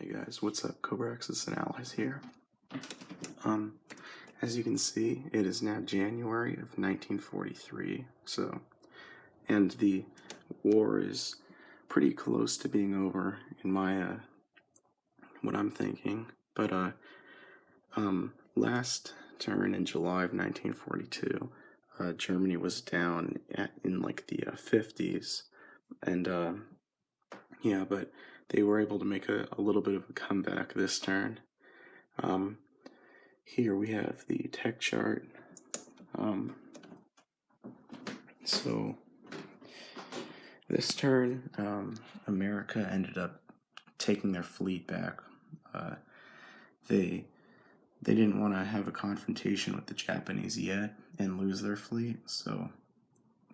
Hey guys, what's up? Cobra Axis and Allies here. As you can see, it is now January of 1943, and the war is pretty close to being over in my, what I'm thinking, but, last turn in July of 1942, Germany was down in like the 50s, and, yeah, but they were able to make a little bit of a comeback this turn. Here we have the tech chart. So this turn, America ended up taking their fleet back. They didn't want to have a confrontation with the Japanese yet and lose their fleet, so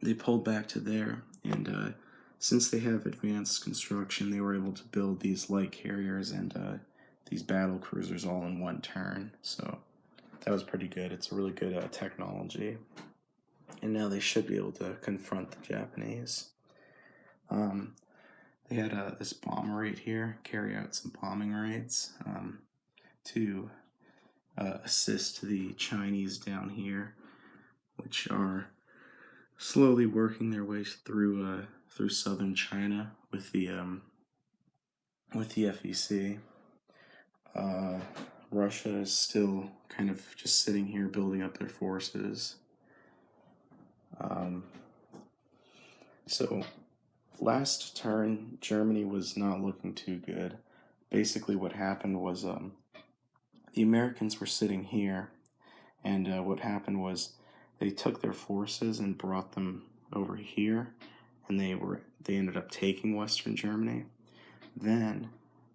they pulled back to there, and since they have advanced construction, they were able to build these light carriers and these battle cruisers all in one turn, so that was pretty good. It's a really good technology, and now they should be able to confront the Japanese. They had this bomber right here carry out some bombing raids to assist the Chinese down here, which are slowly working their way through southern China with the FEC. Russia is still kind of just sitting here building up their forces. So last turn, Germany was not looking too good. Basically what happened was the Americans were sitting here, and what happened was they took their forces and brought them over here, and they ended up taking Western Germany. Then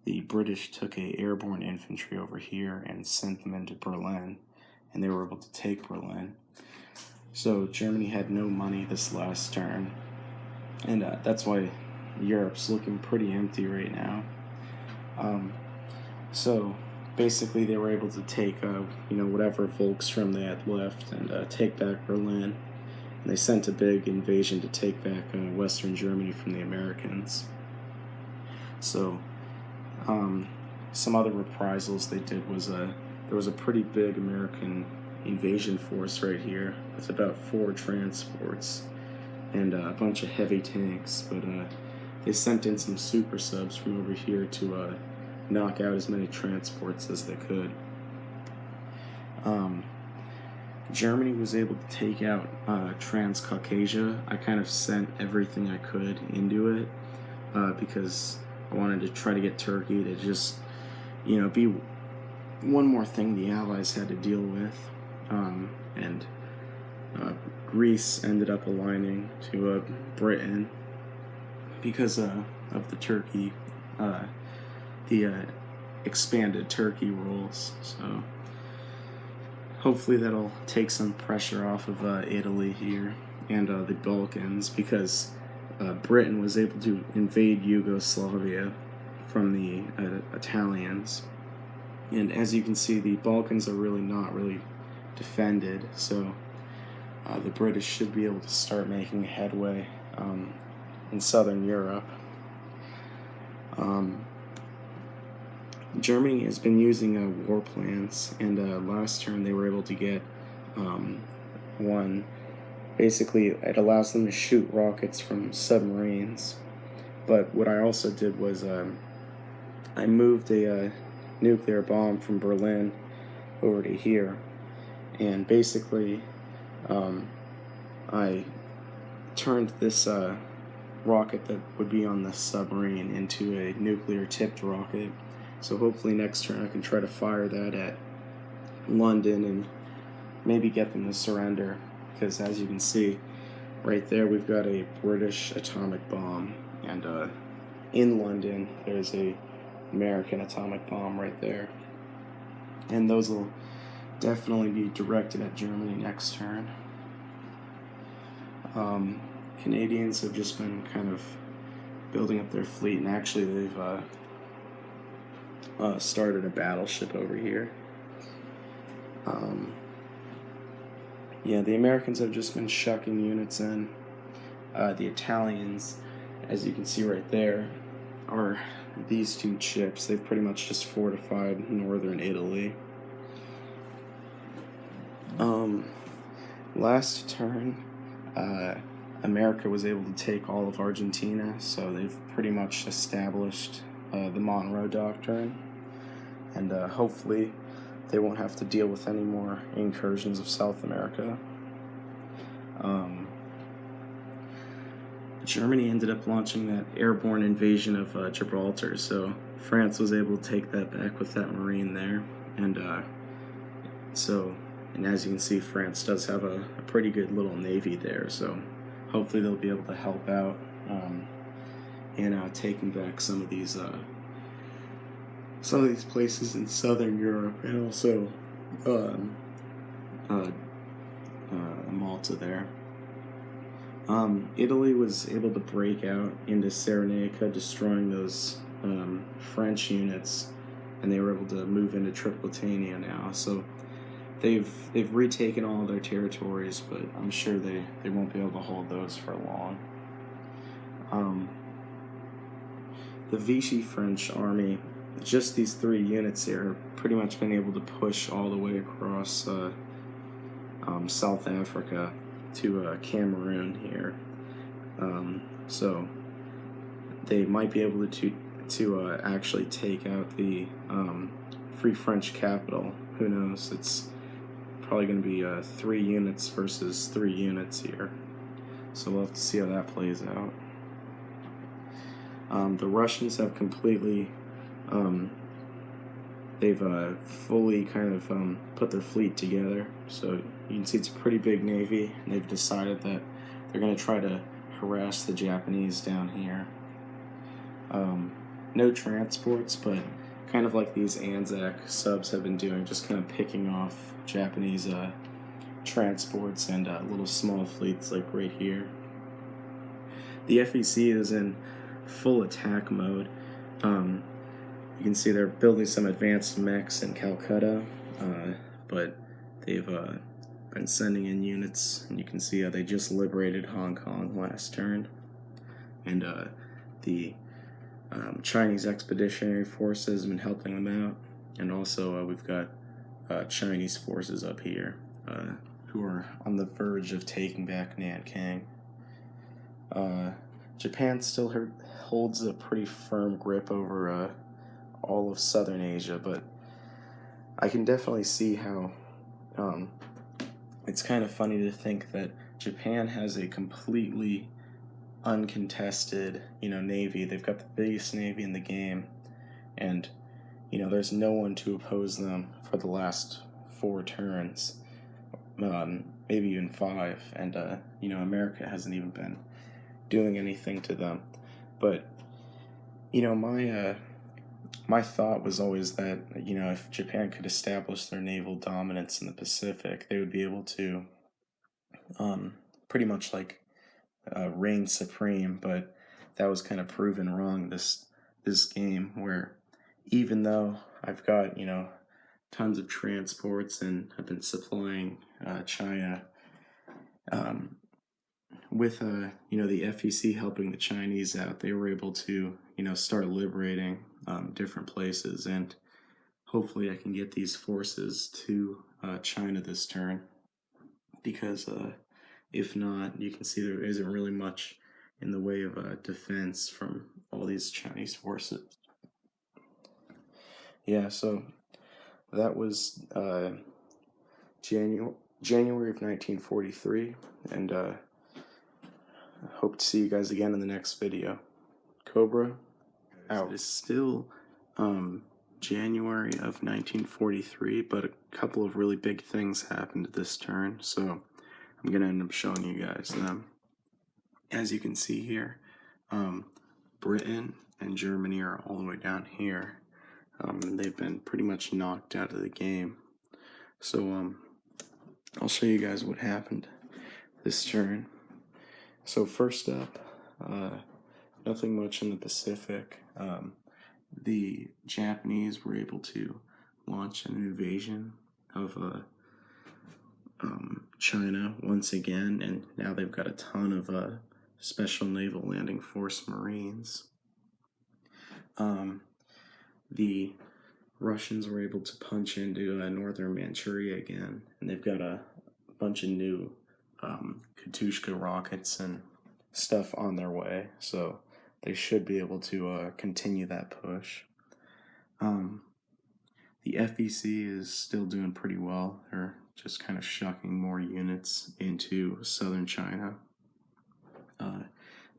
the British took a airborne infantry over here and sent them into Berlin, and they were able to take Berlin. So Germany had no money this last turn, and that's why Europe's looking pretty empty right now. So basically they were able to take whatever Volksturm they had left and take back Berlin, and they sent a big invasion to take back Western Germany from the Americans. So some other reprisals they did was there was a pretty big American invasion force right here with about 4 transports and a bunch of heavy tanks, but they sent in some super subs from over here to knock out as many transports as they could. Germany was able to take out Transcaucasia. I kind of sent everything I could into it because I wanted to try to get Turkey to just, be one more thing the Allies had to deal with. And Greece ended up aligning to Britain because of the Turkey, the expanded Turkey rules. So hopefully that'll take some pressure off of Italy here and the Balkans, because Britain was able to invade Yugoslavia from the Italians. And as you can see, the Balkans are not really defended, so the British should be able to start making headway in southern Europe. Germany has been using war plans, and last turn they were able to get one. Basically, it allows them to shoot rockets from submarines. But what I also did was I moved a nuclear bomb from Berlin over to here, and basically I turned this rocket that would be on the submarine into a nuclear tipped rocket. So hopefully next turn I can try to fire that at London and maybe get them to surrender, because as you can see right there, we've got a British atomic bomb, and in London there's a American atomic bomb right there, and those will definitely be directed at Germany next turn. Canadians have just been kind of building up their fleet, and actually they've started a battleship over here. Yeah, the Americans have just been shucking units in. The Italians, as you can see right there, are these two ships. They've pretty much just fortified northern Italy. Last turn, America was able to take all of Argentina, so they've pretty much established the Monroe Doctrine, and hopefully they won't have to deal with any more incursions of South America. Germany ended up launching that airborne invasion of Gibraltar, so France was able to take that back with that marine there, and as you can see, France does have a pretty good little navy there, so hopefully they'll be able to help out in taking back some of these places in southern Europe, and also Malta there. Italy was able to break out into Cyrenaica, destroying those French units, and they were able to move into Tripolitania now. So they've retaken all of their territories, but I'm sure they won't be able to hold those for long. The Vichy French army, just these 3 units here, have pretty much been able to push all the way across South Africa to Cameroon here. So they might be able to actually take out the Free French capital. Who knows? It's probably going to be 3 units versus 3 units here. So we'll have to see how that plays out. The Russians have completely, they've fully kind of put their fleet together. So you can see it's a pretty big navy, and they've decided that they're going to try to harass the Japanese down here. No transports, but kind of like these Anzac subs have been doing, just kind of picking off Japanese transports and little small fleets like right here. The FEC is in full attack mode. You can see they're building some advanced mechs in Calcutta, but they've been sending in units, and you can see how they just liberated Hong Kong last turn. And the Chinese Expeditionary Forces have been helping them out, and also we've got Chinese forces up here who are on the verge of taking back Nanking. Japan still holds a pretty firm grip over all of southern Asia, but I can definitely see how it's kind of funny to think that Japan has a completely uncontested, navy. They've got the biggest navy in the game, and there's no one to oppose them for the last 4 turns, maybe even 5, and America hasn't even been doing anything to them. But my thought was always that if Japan could establish their naval dominance in the Pacific, they would be able to pretty much like reign supreme. But that was kind of proven wrong this game, where even though I've got tons of transports and have been supplying China, with the FEC helping the Chinese out, they were able to start liberating different places, and hopefully I can get these forces to China this turn, because if not, you can see there isn't really much in the way of defense from all these Chinese forces. Yeah, so that was January of 1943, and hope to see you guys again in the next video. Cobra out. It's still January of 1943, but a couple of really big things happened this turn, so I'm going to end up showing you guys them. As you can see here, Britain and Germany are all the way down here. They've been pretty much knocked out of the game. So I'll show you guys what happened this turn. So first up, nothing much in the Pacific. The Japanese were able to launch an invasion of China once again, and now they've got a ton of Special Naval Landing Force Marines. The Russians were able to punch into northern Manchuria again, and they've got a bunch of new Katyusha rockets and stuff on their way, so they should be able to continue that push. The FEC is still doing pretty well. They're just kind of shucking more units into southern China.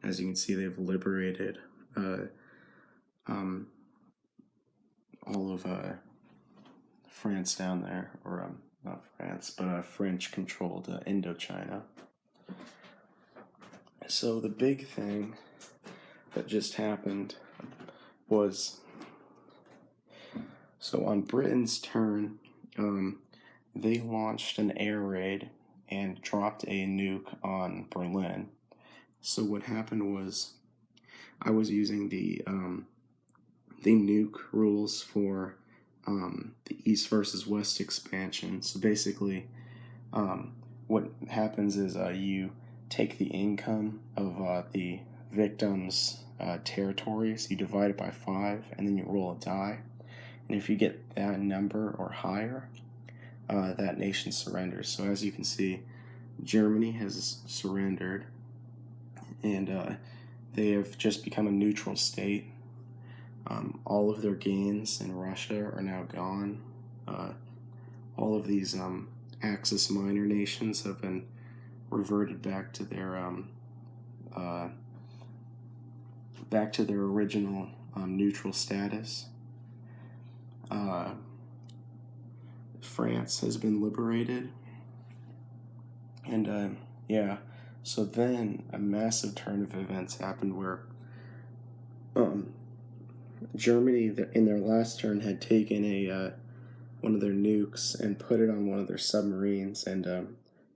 As you can see, they've liberated all of France down there, or not France, but French-controlled Indochina. So the big thing that just happened was, so on Britain's turn, they launched an air raid and dropped a nuke on Berlin. So what happened was, I was using the nuke rules for the East versus West expansion. So basically, what happens is you take the income of the victim's territories, you divide it by 5, and then you roll a die. And if you get that number or higher, that nation surrenders. So as you can see, Germany has surrendered, and they have just become a neutral state. All of their gains in Russia are now gone. All of these Axis minor nations have been reverted back to their original neutral status. France has been liberated, and yeah. So then a massive turn of events happened where Germany, in their last turn, had taken one of their nukes and put it on one of their submarines, and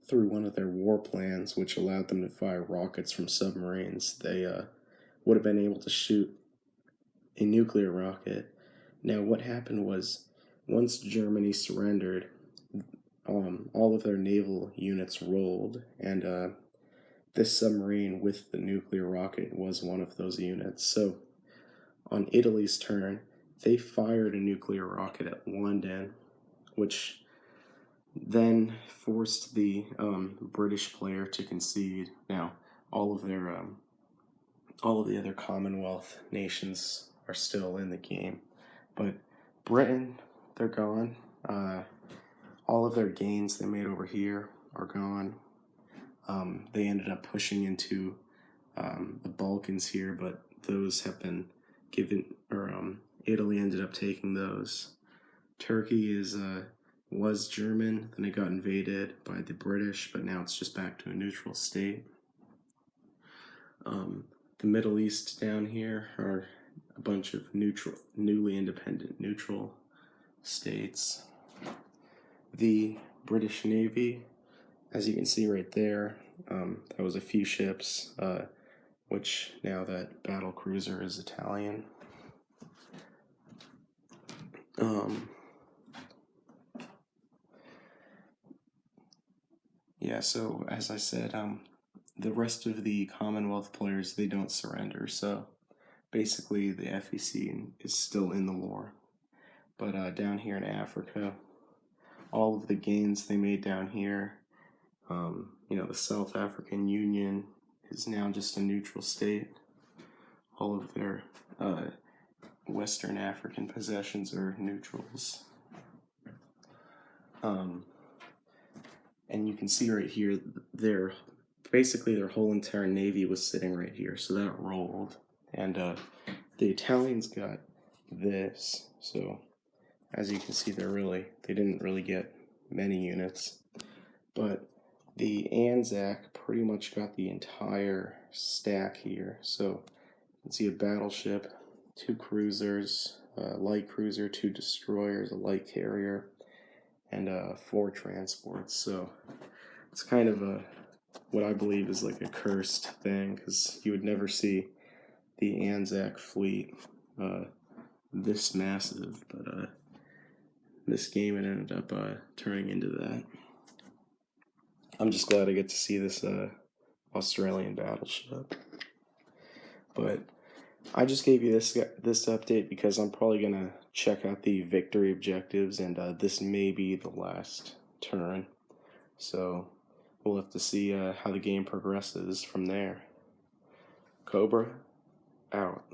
through one of their war plans, which allowed them to fire rockets from submarines, they would have been able to shoot a nuclear rocket. Now, what happened was, once Germany surrendered, all of their naval units rolled, and this submarine with the nuclear rocket was one of those units. So on Italy's turn, they fired a nuclear rocket at London, which then forced the British player to concede. Now, all of the other Commonwealth nations are still in the game, but Britain, they're gone. All of their gains they made over here are gone. They ended up pushing into the Balkans here, but those have been given, or Italy ended up taking those. Turkey was German, then it got invaded by the British, but now it's just back to a neutral state. The Middle East down here are a bunch of newly independent neutral states. The British Navy, as you can see right there, that was a few ships, which now that battle cruiser is Italian. Yeah, so as I said, the rest of the Commonwealth players, they don't surrender, so basically the FEC is still in the war. But down here in Africa, all of the gains they made down here, the South African Union is now just a neutral state. All of their Western African possessions are neutrals. And you can see right here, basically their whole entire navy was sitting right here, so that rolled. And the Italians got this, so as you can see, they didn't really get many units, but the Anzac pretty much got the entire stack here. So you can see a battleship, 2 cruisers, a light cruiser, 2 destroyers, a light carrier, and 4 transports. So it's kind of what I believe is like a cursed thing, because you would never see the Anzac fleet this massive, but this game, it ended up turning into that. I'm just glad I get to see this Australian battleship. But I just gave you this update because I'm probably gonna check out the victory objectives, and this may be the last turn. So we'll have to see how the game progresses from there. Cobra, out.